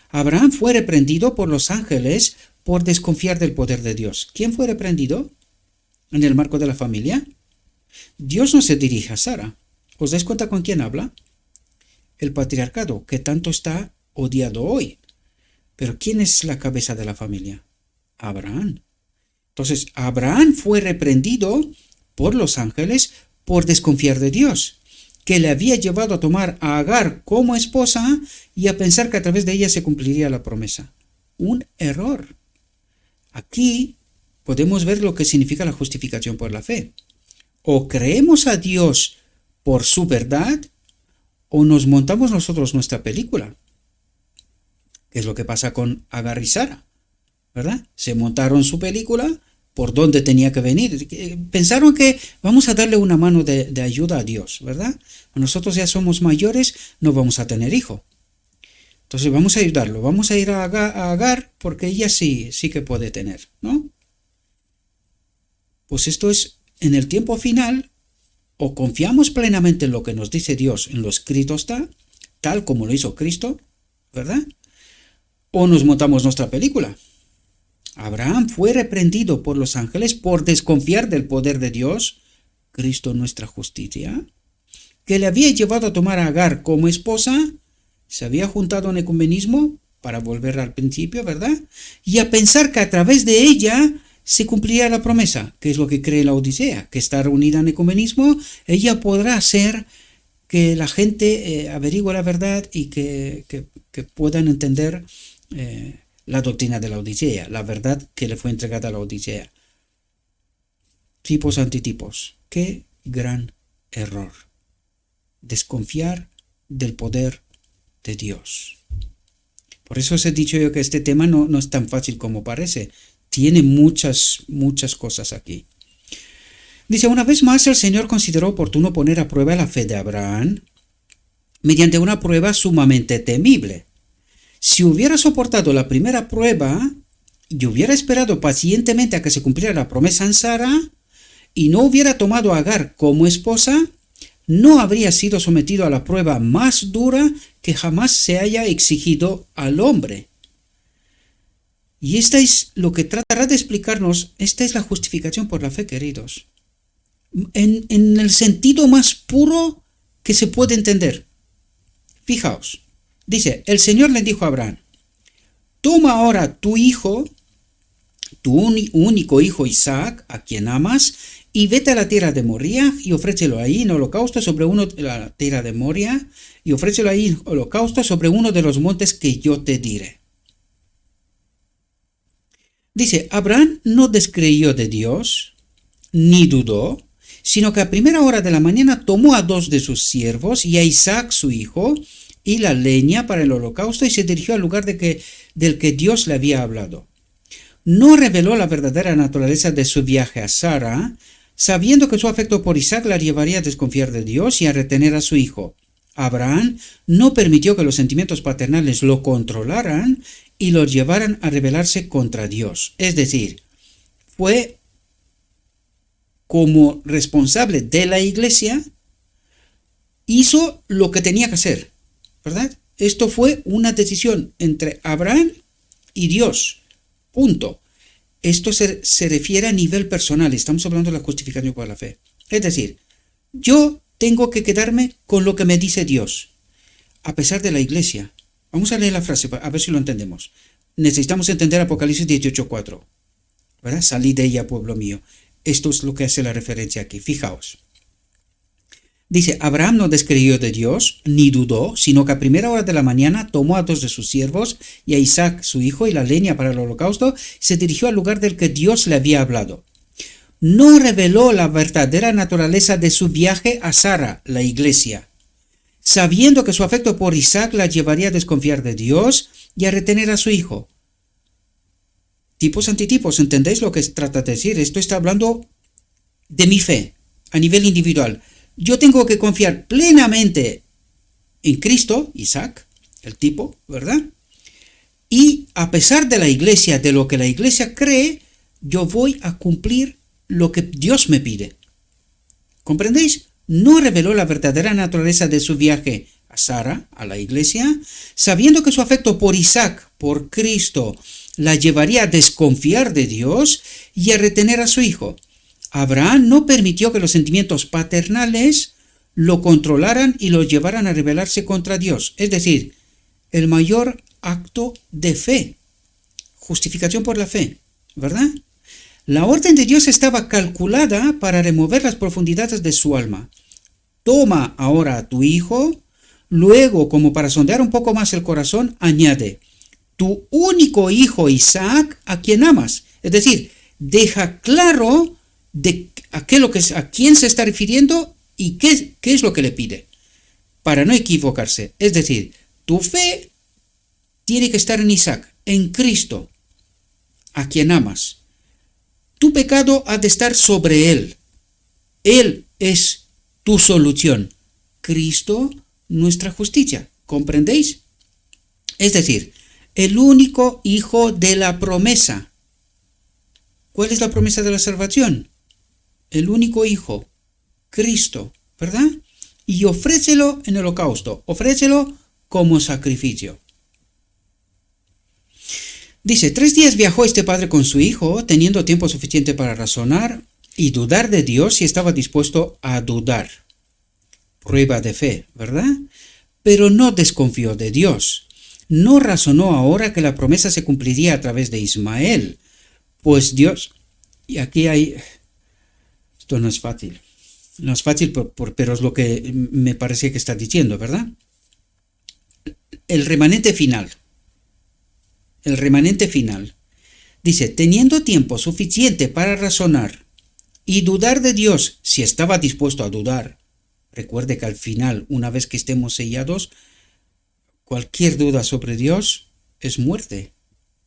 Abraham fue reprendido por los ángeles por desconfiar del poder de Dios. ¿Quién fue reprendido en el marco de la familia? Dios no se dirige a Sara. ¿Os dais cuenta con quién habla? El patriarcado, que tanto está odiado hoy. Pero ¿quién es la cabeza de la familia? Abraham. Entonces, Abraham fue reprendido por los ángeles por desconfiar de Dios, que le había llevado a tomar a Agar como esposa y a pensar que a través de ella se cumpliría la promesa. Un error. Aquí podemos ver lo que significa la justificación por la fe. O creemos a Dios por su verdad, o nos montamos nosotros nuestra película. ¿Qué es lo que pasa con Agar y Sara? ¿Verdad? Se montaron su película por dónde tenía que venir. Pensaron que vamos a darle una mano de ayuda a Dios, ¿verdad? Nosotros ya somos mayores, no vamos a tener hijo. Entonces vamos a ayudarlo, vamos a ir a Agar porque ella sí que puede tener, ¿no? Pues esto es, en el tiempo final, o confiamos plenamente en lo que nos dice Dios, en lo escrito está, tal como lo hizo Cristo, ¿verdad? O nos montamos nuestra película. Abraham fue reprendido por los ángeles por desconfiar del poder de Dios, Cristo nuestra justicia, que le había llevado a tomar a Agar como esposa, se había juntado en ecumenismo, para volver al principio, ¿verdad? Y a pensar que a través de ella se cumpliría la promesa, que es lo que cree la Odisea, que está reunida en ecumenismo, ella podrá hacer que la gente averigüe la verdad y que puedan entender la doctrina de la Odisea, la verdad que le fue entregada a la Odisea. Tipos antitipos. Qué gran error. Desconfiar del poder de Dios. Por eso os he dicho yo que este tema no es tan fácil como parece. Tiene muchas cosas aquí. Dice, una vez más el Señor consideró oportuno poner a prueba la fe de Abraham mediante una prueba sumamente temible. Si hubiera soportado la primera prueba y hubiera esperado pacientemente a que se cumpliera la promesa en Sara y no hubiera tomado a Agar como esposa, no habría sido sometido a la prueba más dura que jamás se haya exigido al hombre. Y esta es lo que tratará de explicarnos, esta es la justificación por la fe, queridos. En el sentido más puro que se puede entender. Fijaos, dice, el Señor le dijo a Abraham, toma ahora tu hijo, tu único hijo Isaac, a quien amas, y vete a la tierra de Moría y ofrécelo ahí en holocausto sobre uno de la tierra de Moría y ofrécelo ahí en holocausto sobre uno de los montes que yo te diré. Dice, Abraham no descreyó de Dios, ni dudó, sino que a primera hora de la mañana tomó a 2 de sus siervos y a Isaac su hijo y la leña para el holocausto y se dirigió al lugar del que Dios le había hablado. No reveló la verdadera naturaleza de su viaje a Sara, sabiendo que su afecto por Isaac la llevaría a desconfiar de Dios y a retener a su hijo. Abraham no permitió que los sentimientos paternales lo controlaran y lo llevaran a rebelarse contra Dios. Es decir, fue como responsable de la iglesia, hizo lo que tenía que hacer, ¿verdad? Esto fue una decisión entre Abraham y Dios. Punto. Esto se refiere a nivel personal, estamos hablando de la justificación por la fe. Es decir, yo tengo que quedarme con lo que me dice Dios, a pesar de la iglesia. Vamos a leer la frase, a ver si lo entendemos. Necesitamos entender Apocalipsis 18:4, ¿verdad? Salid de ella, pueblo mío. Esto es lo que hace la referencia aquí, fijaos. Dice, Abraham no descreyó de Dios, ni dudó, sino que a primera hora de la mañana tomó a 2 de sus siervos y a Isaac su hijo y la leña para el holocausto, se dirigió al lugar del que Dios le había hablado. No reveló la verdadera naturaleza de su viaje a Sara, la iglesia, sabiendo que su afecto por Isaac la llevaría a desconfiar de Dios y a retener a su hijo. Tipos antitipos, ¿entendéis lo que trata de decir? Esto está hablando de mi fe, a nivel individual. Yo tengo que confiar plenamente en Cristo, Isaac, el tipo, ¿verdad? Y a pesar de la iglesia, de lo que la iglesia cree, yo voy a cumplir lo que Dios me pide. ¿Comprendéis? No reveló la verdadera naturaleza de su viaje a Sara, a la iglesia, sabiendo que su afecto por Isaac, por Cristo, la llevaría a desconfiar de Dios y a retener a su hijo. Abraham no permitió que los sentimientos paternales lo controlaran y lo llevaran a rebelarse contra Dios. Es decir, el mayor acto de fe, justificación por la fe, ¿verdad? La orden de Dios estaba calculada para remover las profundidades de su alma. Toma ahora a tu hijo, luego, como para sondear un poco más el corazón, añade, tu único hijo Isaac, a quien amas. Es decir, deja claro a quién se está refiriendo y qué es lo que le pide, para no equivocarse. Es decir, tu fe tiene que estar en Isaac, en Cristo, a quien amas. Tu pecado ha de estar sobre Él. Él es tu solución. Cristo, nuestra justicia. ¿Comprendéis? Es decir, el único hijo de la promesa. ¿Cuál es la promesa de la salvación? El único hijo, Cristo, ¿verdad? Y ofrécelo en holocausto, ofrécelo como sacrificio. Dice, 3 días viajó este padre con su hijo, teniendo tiempo suficiente para razonar y dudar de Dios si estaba dispuesto a dudar. Prueba de fe, ¿verdad? Pero no desconfió de Dios. No razonó ahora que la promesa se cumpliría a través de Ismael, pues Dios... Y aquí hay... Esto no es fácil. No es fácil, pero es lo que me parece que está diciendo, ¿verdad? El remanente final. El remanente final. Dice, teniendo tiempo suficiente para razonar y dudar de Dios si estaba dispuesto a dudar. Recuerde que al final, una vez que estemos sellados, cualquier duda sobre Dios es muerte.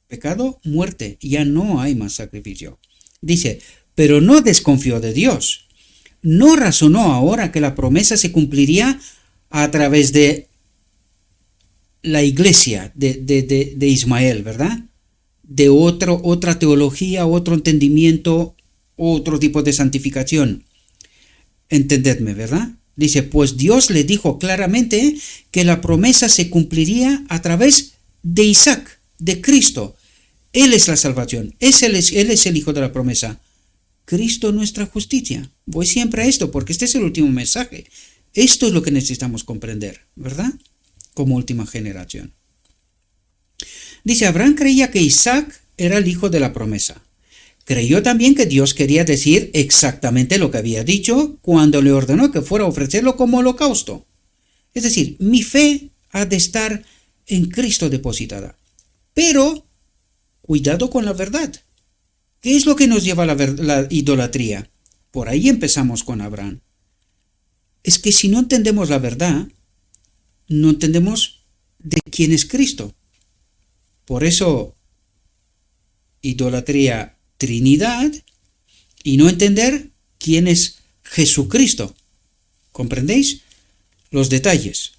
Pecado, muerte. Ya no hay más sacrificio. Dice, pero no desconfió de Dios. No razonó ahora que la promesa se cumpliría a través de la iglesia de Ismael, ¿verdad? De otra teología, otro entendimiento, otro tipo de santificación. Entendedme, ¿verdad? Dice, pues Dios le dijo claramente que la promesa se cumpliría a través de Isaac, de Cristo. Él es la salvación, él es el hijo de la promesa. Cristo nuestra justicia. Voy siempre a esto porque este es el último mensaje. Esto es lo que necesitamos comprender, ¿verdad? Como última generación. Dice, Abraham creía que Isaac era el hijo de la promesa. Creyó también que Dios quería decir exactamente lo que había dicho cuando le ordenó que fuera a ofrecerlo como holocausto. Es decir, mi fe ha de estar en Cristo depositada. Pero, cuidado con la verdad. ¿Qué es lo que nos lleva a la idolatría? Por ahí empezamos con Abraham. Es que si no entendemos la verdad, no entendemos de quién es Cristo. Por eso, idolatría, Trinidad, y no entender quién es Jesucristo. ¿Comprendéis? Los detalles.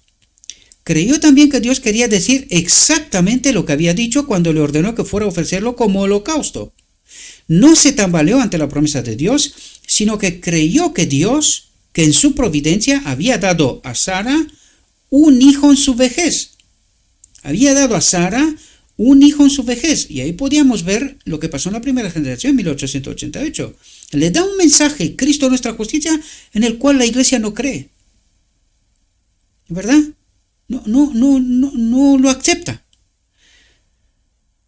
Creyó también que Dios quería decir exactamente lo que había dicho cuando le ordenó que fuera a ofrecerlo como holocausto. No se tambaleó ante la promesa de Dios, sino que creyó que Dios, que en su providencia había dado a Sara un hijo en su vejez. Había dado a Sara un hijo en su vejez. Y ahí podíamos ver lo que pasó en la primera generación, en 1888. Le da un mensaje, Cristo nuestra justicia, en el cual la iglesia no cree. ¿Verdad? No lo acepta.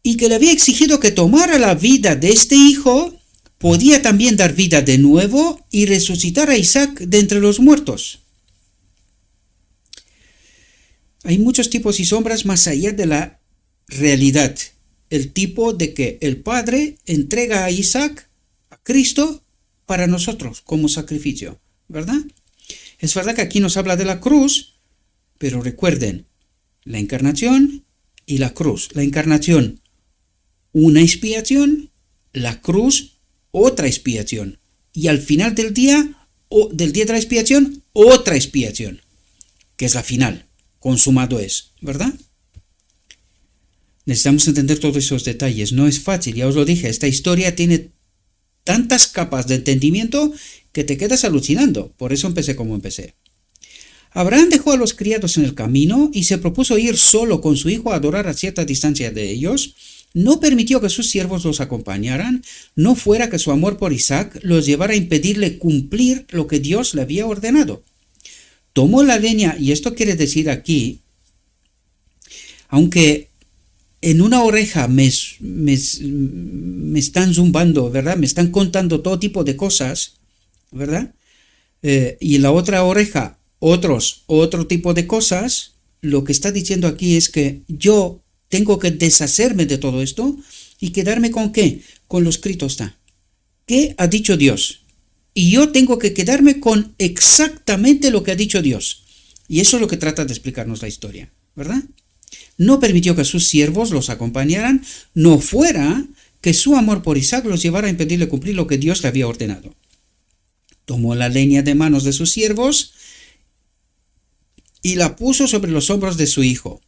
Y que le había exigido que tomara la vida de este hijo, podía también dar vida de nuevo y resucitar a Isaac de entre los muertos. Hay muchos tipos y sombras más allá de la realidad. El tipo de que el Padre entrega a Isaac, a Cristo, para nosotros como sacrificio, ¿verdad? Es verdad que aquí nos habla de la cruz, pero recuerden, la encarnación y la cruz. La encarnación, una expiación, la cruz, otra expiación. Y al final del día de la expiación, otra expiación, que es la final. Consumado es, ¿verdad? Necesitamos entender todos esos detalles. No es fácil, ya os lo dije. Esta historia tiene tantas capas de entendimiento que te quedas alucinando. Por eso empecé como empecé. Abraham dejó a los criados en el camino y se propuso ir solo con su hijo a adorar a cierta distancia de ellos. no permitió que sus siervos los acompañaran, no fuera que su amor por Isaac los llevara a impedirle cumplir lo que Dios le había ordenado. Tomó la leña, y esto quiere decir aquí, aunque en una oreja me están zumbando, ¿verdad? Me están contando todo tipo de cosas, ¿verdad? Y en la otra oreja otro tipo de cosas. Lo que está diciendo aquí es que yo tengo que deshacerme de todo esto y quedarme con ¿qué? Con lo escrito está. ¿Qué ha dicho Dios? Y yo tengo que quedarme con exactamente lo que ha dicho Dios. Y eso es lo que trata de explicarnos la historia, ¿verdad? No permitió que sus siervos los acompañaran, no fuera que su amor por Isaac los llevara a impedirle cumplir lo que Dios le había ordenado. Tomó la leña de manos de sus siervos y la puso sobre los hombros de su hijo.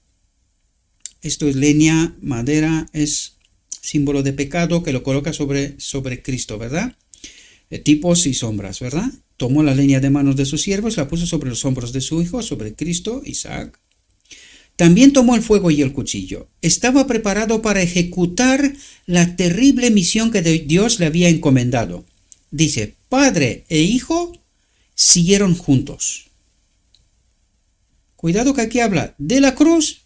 Esto es leña, madera, es símbolo de pecado que lo coloca sobre Cristo, ¿verdad? Tipos y sombras, ¿verdad? Tomó la leña de manos de sus siervos, la puso sobre los hombros de su hijo, sobre Cristo, Isaac. También tomó el fuego y el cuchillo. Estaba preparado para ejecutar la terrible misión que Dios le había encomendado. Dice, padre e hijo siguieron juntos. Cuidado que aquí habla de la cruz,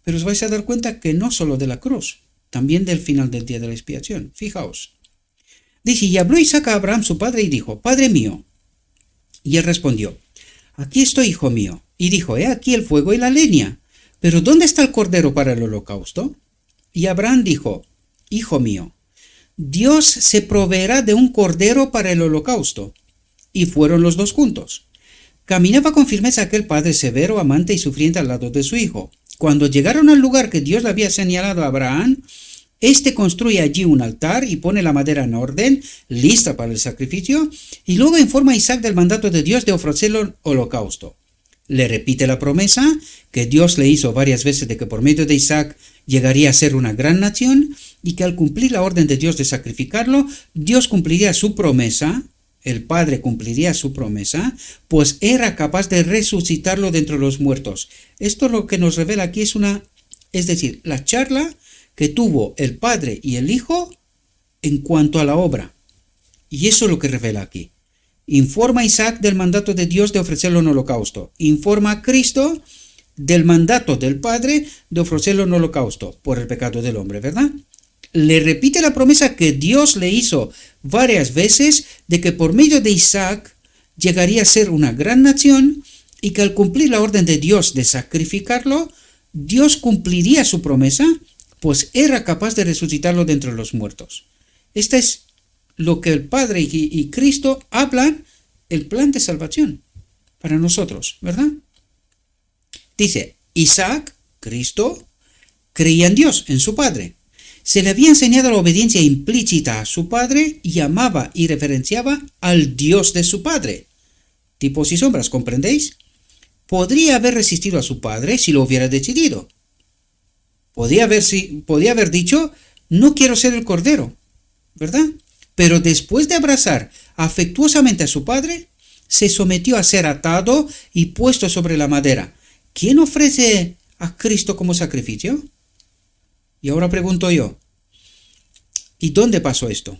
pero os vais a dar cuenta que no solo de la cruz, también del final del día de la expiación. Fijaos. Dice, y habló Isaac a Abraham su padre y dijo, Padre mío. Y él respondió, aquí estoy, hijo mío. Y dijo, he aquí el fuego y la leña, pero ¿dónde está el cordero para el holocausto? Y Abraham dijo, hijo mío, Dios se proveerá de un cordero para el holocausto. Y fueron los dos juntos. Caminaba con firmeza aquel padre severo, amante y sufriente al lado de su hijo. Cuando llegaron al lugar que Dios le había señalado a Abraham, éste construye allí un altar y pone la madera en orden, lista para el sacrificio, y luego informa a Isaac del mandato de Dios de ofrecerlo holocausto. Le repite la promesa que Dios le hizo varias veces de que por medio de Isaac llegaría a ser una gran nación y que al cumplir la orden de Dios de sacrificarlo, Dios cumpliría su promesa. El Padre cumpliría su promesa, pues era capaz de resucitarlo de entre los muertos. Esto lo que nos revela aquí es decir, la charla que tuvo el Padre y el Hijo en cuanto a la obra. Y eso es lo que revela aquí. Informa a Isaac del mandato de Dios de ofrecerlo en holocausto. Informa a Cristo del mandato del Padre de ofrecerlo en holocausto por el pecado del hombre, ¿verdad? Le repite la promesa que Dios le hizo varias veces de que por medio de Isaac llegaría a ser una gran nación y que al cumplir la orden de Dios de sacrificarlo, Dios cumpliría su promesa, pues era capaz de resucitarlo de entre los muertos. Este es lo que el Padre y Cristo hablan, el plan de salvación para nosotros, ¿verdad? Dice, Isaac, Cristo, creía en Dios, en su Padre. Se le había enseñado la obediencia implícita a su padre y amaba y reverenciaba al Dios de su padre. Tipos y sombras, ¿comprendéis? Podría haber resistido a su padre si lo hubiera decidido. Podía haber dicho, no quiero ser el cordero, ¿verdad? Pero después de abrazar afectuosamente a su padre, se sometió a ser atado y puesto sobre la madera. ¿Quién ofrece a Cristo como sacrificio? Y ahora pregunto yo, ¿y dónde pasó esto?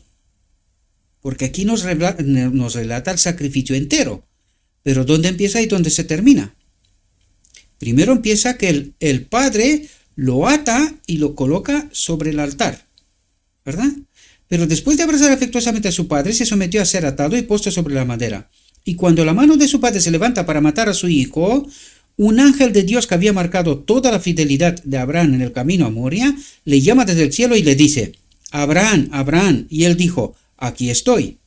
Porque aquí nos relata el sacrificio entero, pero ¿dónde empieza y dónde se termina? Primero empieza que el Padre lo ata y lo coloca sobre el altar, ¿verdad? Pero después de abrazar afectuosamente a su padre, se sometió a ser atado y puesto sobre la madera. Y cuando la mano de su padre se levanta para matar a su hijo, un ángel de Dios que había marcado toda la fidelidad de Abraham en el camino a Moria, le llama desde el cielo y le dice, Abraham, Abraham, y él dijo, aquí estoy.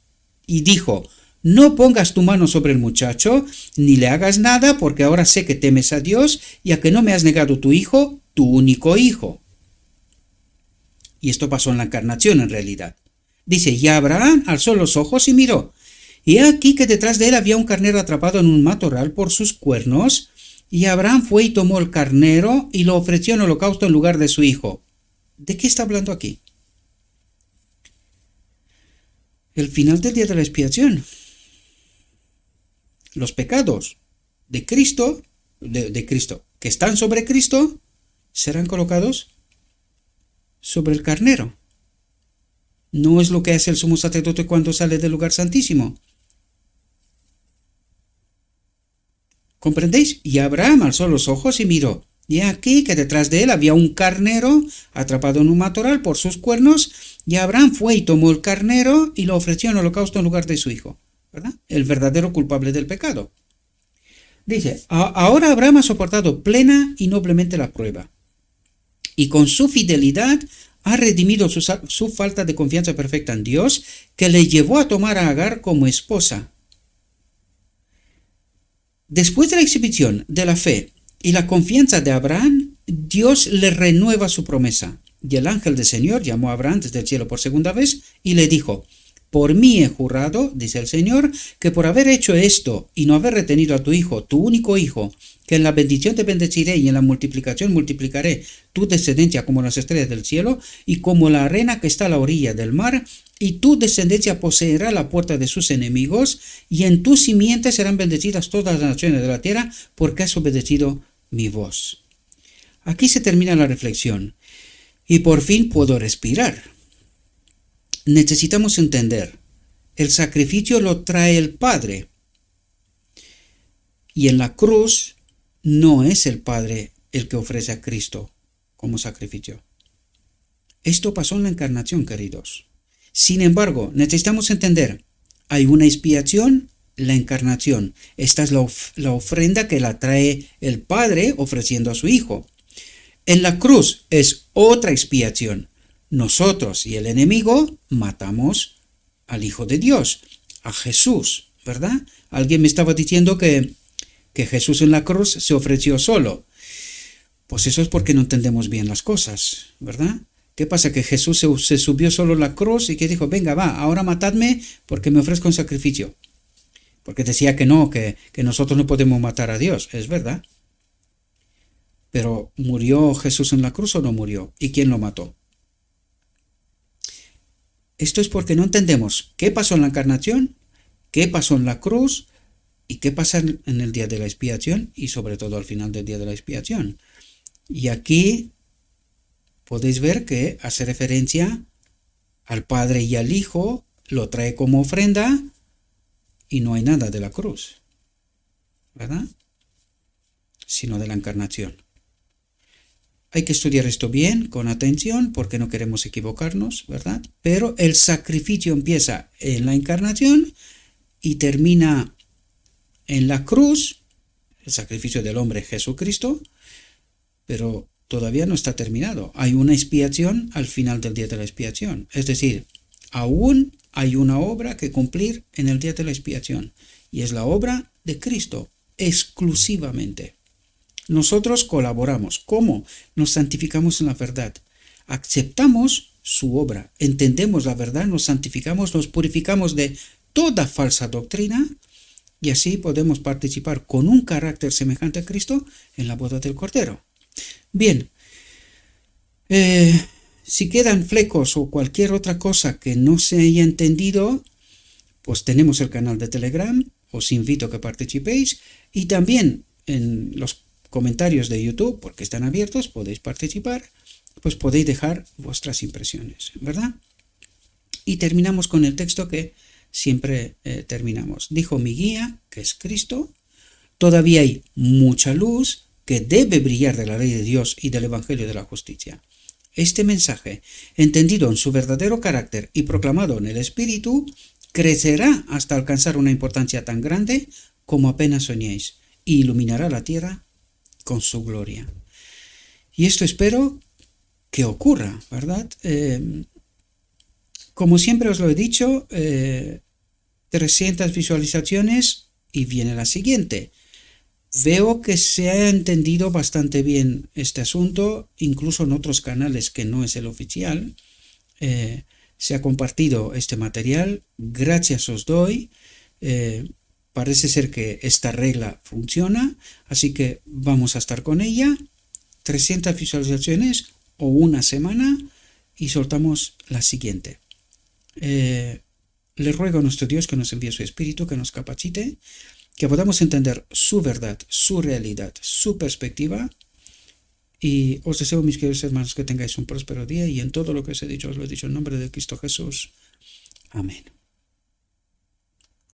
Y dijo, no pongas tu mano sobre el muchacho, ni le hagas nada, porque ahora sé que temes a Dios y a que no me has negado tu hijo, tu único hijo. Y esto pasó en la encarnación en realidad. Dice, y Abraham alzó los ojos y miró. Y he aquí que detrás de él había un carnero atrapado en un matorral por sus cuernos, y Abraham fue y tomó el carnero y lo ofreció en holocausto en lugar de su hijo. ¿De qué está hablando aquí? El final del día de la expiación. Los pecados de Cristo, que están sobre Cristo, serán colocados sobre el carnero. No es lo que hace el sumo sacerdote cuando sale del lugar santísimo. ¿Comprendéis? Y Abraham alzó los ojos y miró. Y aquí que detrás de él había un carnero atrapado en un matorral por sus cuernos, y Abraham fue y tomó el carnero y lo ofreció en holocausto en lugar de su hijo, ¿verdad? El verdadero culpable del pecado. Dice, ahora Abraham ha soportado plena y noblemente la prueba, y con su fidelidad ha redimido su falta de confianza perfecta en Dios, que le llevó a tomar a Agar como esposa. Después de la exhibición de la fe y la confianza de Abraham, Dios le renueva su promesa. Y el ángel del Señor llamó a Abraham desde el cielo por segunda vez y le dijo, por mí he jurado, dice el Señor, que por haber hecho esto y no haber retenido a tu hijo, tu único hijo, que en la bendición te bendeciré y en la multiplicación multiplicaré tu descendencia como las estrellas del cielo y como la arena que está a la orilla del mar, y tu descendencia poseerá la puerta de sus enemigos, y en tu simiente serán bendecidas todas las naciones de la tierra, porque has obedecido mi voz. Aquí se termina la reflexión, y por fin puedo respirar. Necesitamos entender, el sacrificio lo trae el Padre, y en la cruz no es el Padre el que ofrece a Cristo como sacrificio. Esto pasó en la encarnación, queridos. Sin embargo, necesitamos entender, hay una expiación, la encarnación. Esta es la ofrenda que la trae el Padre ofreciendo a su Hijo. En la cruz es otra expiación. Nosotros y el enemigo matamos al Hijo de Dios, a Jesús, ¿verdad? Alguien me estaba diciendo que Jesús en la cruz se ofreció solo. Pues eso es porque no entendemos bien las cosas, ¿verdad? ¿Qué pasa? Que Jesús se subió solo a la cruz y que dijo, venga, va, ahora matadme porque me ofrezco un sacrificio. Porque decía que no, que nosotros no podemos matar a Dios, es verdad. Pero ¿murió Jesús en la cruz o no murió? ¿Y quién lo mató? Esto es porque no entendemos qué pasó en la encarnación, qué pasó en la cruz y qué pasa en el día de la expiación y sobre todo al final del día de la expiación. Y aquí podéis ver que hace referencia al Padre y al Hijo, lo trae como ofrenda y no hay nada de la cruz, ¿verdad? Sino de la encarnación. Hay que estudiar esto bien, con atención, porque no queremos equivocarnos, ¿verdad? Pero el sacrificio empieza en la encarnación y termina en la cruz, el sacrificio del hombre Jesucristo, pero todavía no está terminado. Hay una expiación al final del día de la expiación. Es decir, aún hay una obra que cumplir en el día de la expiación, y es la obra de Cristo, exclusivamente. Nosotros colaboramos. ¿Cómo? Nos santificamos en la verdad. Aceptamos su obra, entendemos la verdad, nos santificamos, nos purificamos de toda falsa doctrina y así podemos participar con un carácter semejante a Cristo en la boda del Cordero. Bien, si quedan flecos o cualquier otra cosa que no se haya entendido, pues tenemos el canal de Telegram, os invito a que participéis y también en los comentarios de YouTube, porque están abiertos, podéis participar, pues podéis dejar vuestras impresiones, ¿verdad? Y terminamos con el texto que siempre terminamos. Dijo mi guía, que es Cristo, todavía hay mucha luz que debe brillar de la ley de Dios y del Evangelio de la justicia. Este mensaje, entendido en su verdadero carácter y proclamado en el Espíritu, crecerá hasta alcanzar una importancia tan grande como apenas soñéis, y iluminará la tierra con su gloria. Y esto espero que ocurra, ¿verdad? Como siempre os lo he dicho, 300 visualizaciones y viene la siguiente. Veo que se ha entendido bastante bien este asunto, incluso en otros canales que no es el oficial. Se ha compartido este material, gracias os doy. Parece ser que esta regla funciona, así que vamos a estar con ella. 300 visualizaciones o una semana y soltamos la siguiente. Le ruego a nuestro Dios que nos envíe su Espíritu, que nos capacite, que podamos entender su verdad, su realidad, su perspectiva Y os deseo, mis queridos hermanos, que tengáis un próspero día y en todo lo que os he dicho, os lo he dicho en nombre de Cristo Jesús. Amén.